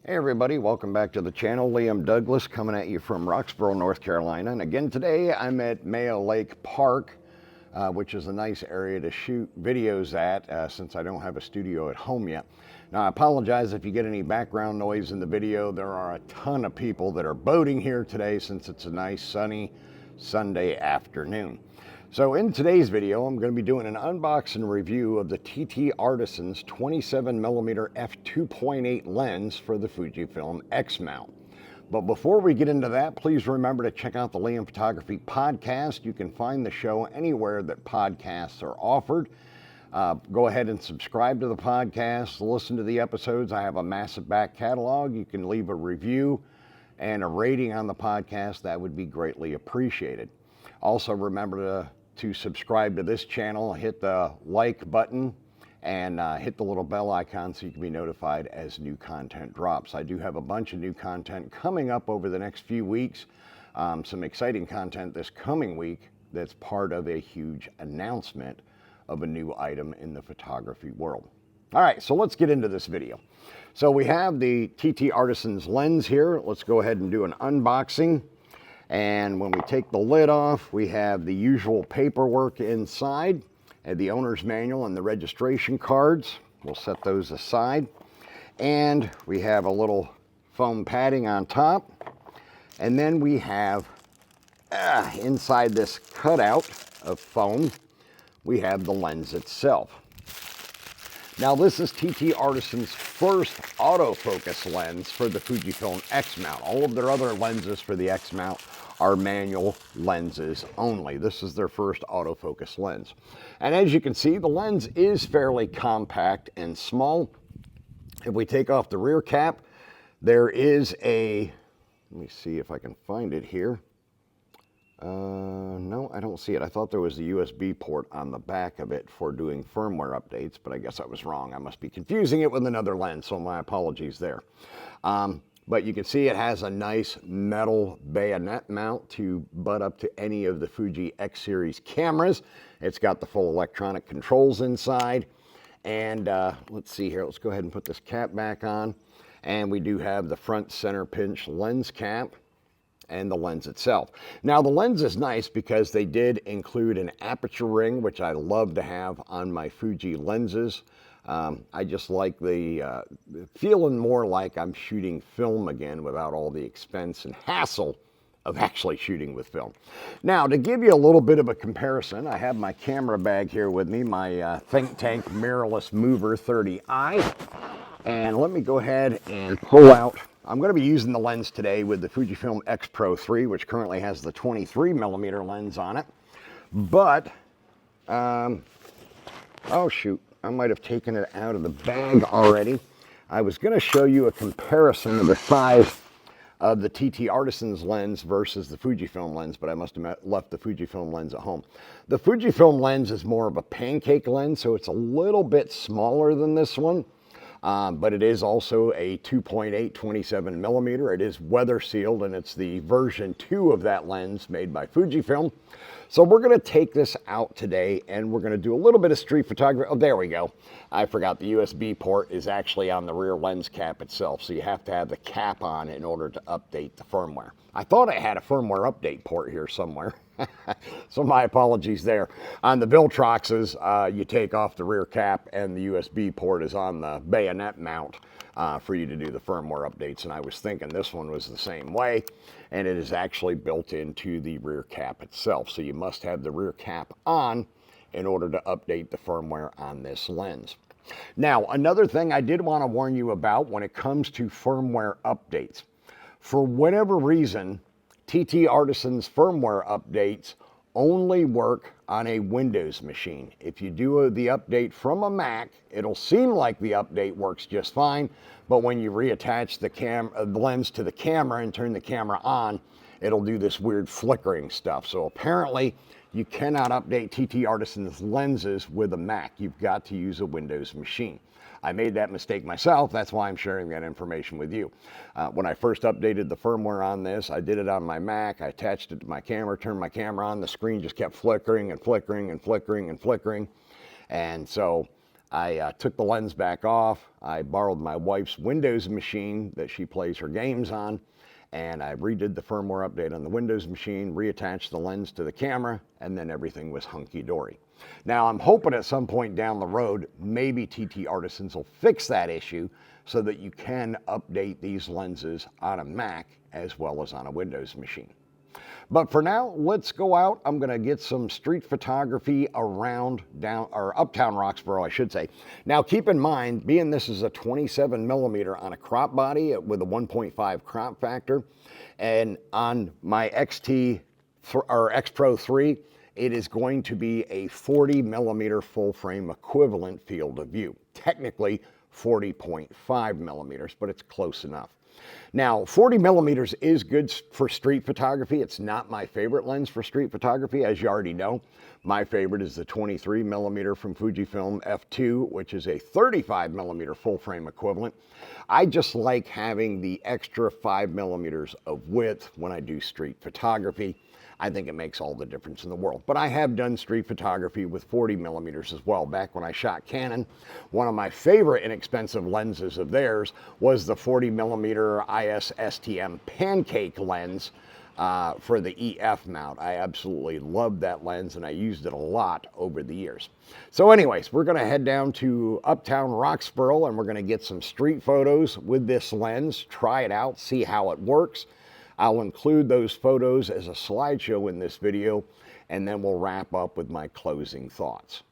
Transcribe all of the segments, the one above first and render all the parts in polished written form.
Hey everybody, welcome back to the channel. Liam Douglas coming at you from Roxborough, North Carolina. And again today I'm at Mayo Lake Park, which is a nice area to shoot videos at since I don't have a studio at home yet. Now I apologize if you get any background noise in the video. There are a ton of people that are boating here today since it's a nice sunny Sunday afternoon. So in today's video, I'm going to be doing an unboxing review of the ttartisans 27mm f2.8 lens for the Fujifilm X mount. But before we get into that, please remember to check out the Liam Photography podcast. You can find the show anywhere that podcasts are offered. Go ahead and subscribe to the podcast, listen to the episodes. I have a massive back catalog. You can leave a review and a rating on the podcast. That would be greatly appreciated. Also remember to subscribe to this channel, hit the like button, and hit the little bell icon so you can be notified as new content drops. I do have a bunch of new content coming up over the next few weeks. Some exciting content this coming week that's part of a huge announcement of a new item in the photography world. All right, so let's get into this video. So we have the ttartisans lens here. Let's go ahead and do an unboxing. And when we take the lid off, we have the usual paperwork inside, and the owner's manual and the registration cards. We'll set those aside. And we have a little foam padding on top. And then we have, inside this cutout of foam, we have the lens itself. Now this is ttartisans' first autofocus lens for the Fujifilm X mount. All of their other lenses for the X mount are manual lenses only. This is their first autofocus lens. And as you can see, the lens is fairly compact and small. If we take off the rear cap, there is a, let me see if I can find it here. No, I don't see it. I thought there was the USB port on the back of it for doing firmware updates, but I guess I was wrong. I must be confusing it with another lens, so my apologies there. But you can see it has a nice metal bayonet mount to butt up to any of the Fuji X series cameras. It's got the full electronic controls inside. And let's see here, let's go ahead and put this cap back on. And we do have the front center pinch lens cap and the lens itself. Now the lens is nice because they did include an aperture ring, which I love to have on my Fuji lenses. I just like the feeling more like I'm shooting film again without all the expense and hassle of actually shooting with film. Now to give you a little bit of a comparison, I have my camera bag here with me, my Think Tank mirrorless mover 30i. And let me go ahead and pull out, I'm going to be using the lens today with the Fujifilm X Pro 3, which currently has the 23mm lens on it. But, oh shoot, I might have taken it out of the bag already. I was going to show you a comparison of the size of the ttartisans lens versus the Fujifilm lens, but I must have left the Fujifilm lens at home. The Fujifilm lens is more of a pancake lens, so it's a little bit smaller than this one. But it is also a 2.8 27mm. It is weather sealed, and it's the version 2 of that lens made by Fujifilm. So we're going to take this out today and we're going to do a little bit of street photography. Oh, there we go. I forgot the USB port is actually on the rear lens cap itself. So you have to have the cap on in order to update the firmware. I thought I had a firmware update port here somewhere. So my apologies there. On the Viltroxes, you take off the rear cap and the USB port is on the bayonet mount for you to do the firmware updates. And I was thinking this one was the same way, and it is actually built into the rear cap itself. So you must have the rear cap on in order to update the firmware on this lens. Now, another thing I did want to warn you about when it comes to firmware updates. For whatever reason, ttartisans firmware updates only work on a Windows machine. If you do the update from a Mac, it'll seem like the update works just fine, but when you reattach the lens to the camera and turn the camera on, it'll do this weird flickering stuff. So apparently you cannot update ttartisans lenses with a Mac. You've got to use a Windows machine. I made that mistake myself. That's why I'm sharing that information with you. When I first updated the firmware on this, I did it on my Mac. I attached it to my camera, turned my camera on. The screen just kept flickering and flickering and flickering and flickering. And so I took the lens back off. I borrowed my wife's Windows machine that she plays her games on, and I redid the firmware update on the Windows machine, reattached the lens to the camera, and then everything was hunky-dory. Now, I'm hoping at some point down the road, maybe ttartisans will fix that issue so that you can update these lenses on a Mac as well as on a Windows machine. But for now, let's go out. I'm going to get some street photography around uptown Roxborough, I should say. Now, keep in mind, being this is a 27 millimeter on a crop body with a 1.5 crop factor, and on my X Pro 3, it is going to be a 40 millimeter full frame equivalent field of view. Technically 40.5 millimeters, but it's close enough. Now, 40 millimeters is good for street photography. It's not my favorite lens for street photography, as you already know. My favorite is the 23 millimeter from Fujifilm f2, which is a 35 millimeter full frame equivalent. I just like having the extra 5 millimeters of width when I do street photography. I think it makes all the difference in the world. But I have done street photography with 40 millimeters as well. Back when I shot Canon, one of my favorite inexpensive lenses of theirs was the 40 millimeter IS-STM pancake lens for the EF mount. I absolutely loved that lens, and I used it a lot over the years. So anyways, we're gonna head down to uptown Roxborough, and we're gonna get some street photos with this lens, try it out, see how it works. I'll include those photos as a slideshow in this video, and then we'll wrap up with my closing thoughts.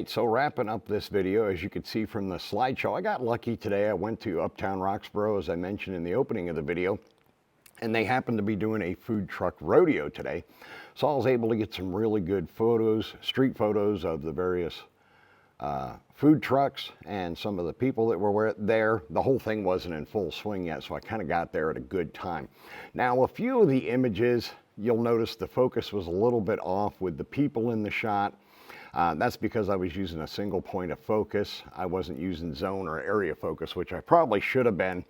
right, so wrapping up this video, as you can see from the slideshow, I got lucky today. I went to Uptown Roxborough, as I mentioned in the opening of the video, and they happened to be doing a food truck rodeo today. So I was able to get some really good photos, street photos of the various food trucks and some of the people that were there. The whole thing wasn't in full swing yet, so I kind of got there at a good time. Now, a few of the images, you'll notice the focus was a little bit off with the people in the shot. That's because I was using a single point of focus. I wasn't using zone or area focus, which I probably should have been.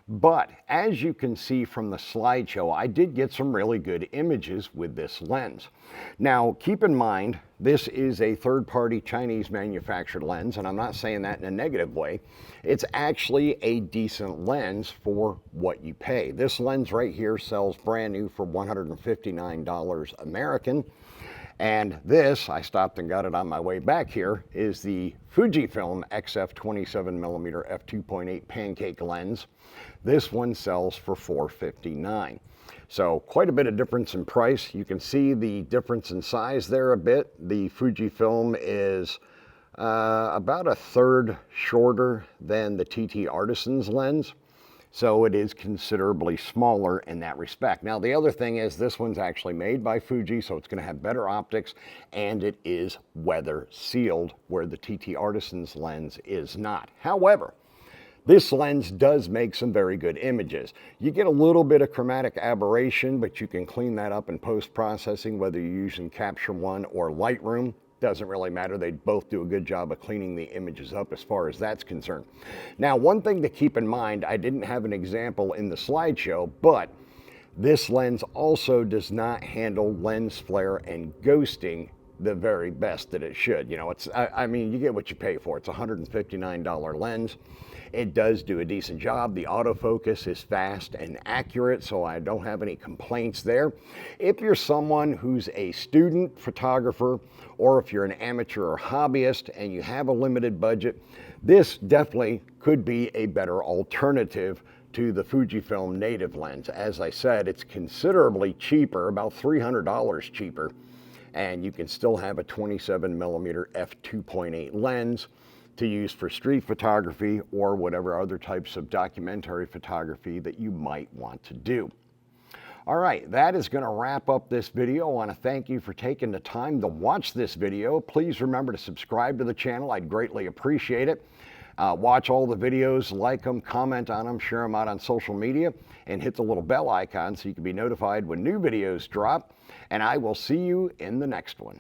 But as you can see from the slideshow, I did get some really good images with this lens. Now, keep in mind, this is a third-party Chinese manufactured lens, and I'm not saying that in a negative way. It's actually a decent lens for what you pay. This lens right here sells brand new for $159 American. And this, I stopped and got it on my way back here, is the Fujifilm XF 27mm f2.8 pancake lens. This one sells for $459. So quite a bit of difference in price. You can see the difference in size there a bit. The Fujifilm is about a third shorter than the ttartisans lens. So it is considerably smaller in that respect. Now, the other thing is this one's actually made by Fuji, so it's going to have better optics, and it is weather sealed, where the ttartisans lens is not. However, this lens does make some very good images. You get a little bit of chromatic aberration, but you can clean that up in post-processing, whether you're using Capture One or Lightroom. Doesn't really matter. They both do a good job of cleaning the images up as far as that's concerned. Now, one thing to keep in mind, I didn't have an example in the slideshow, but this lens also does not handle lens flare and ghosting the very best that it should. You know, I mean, you get what you pay for. It's a $159 lens. It does do a decent job. The autofocus is fast and accurate, so I don't have any complaints there. If you're someone who's a student photographer, or if you're an amateur or hobbyist and you have a limited budget, this definitely could be a better alternative to the Fujifilm native lens. As I said, it's considerably cheaper, about $300 cheaper, and you can still have a 27mm f2.8 lens to use for street photography or whatever other types of documentary photography that you might want to do. All right, that is going to wrap up this video. I want to thank you for taking the time to watch this video. Please remember to subscribe to the channel. I'd greatly appreciate it. Watch all the videos, like them, comment on them, share them out on social media, and hit the little bell icon so you can be notified when new videos drop. And I will see you in the next one.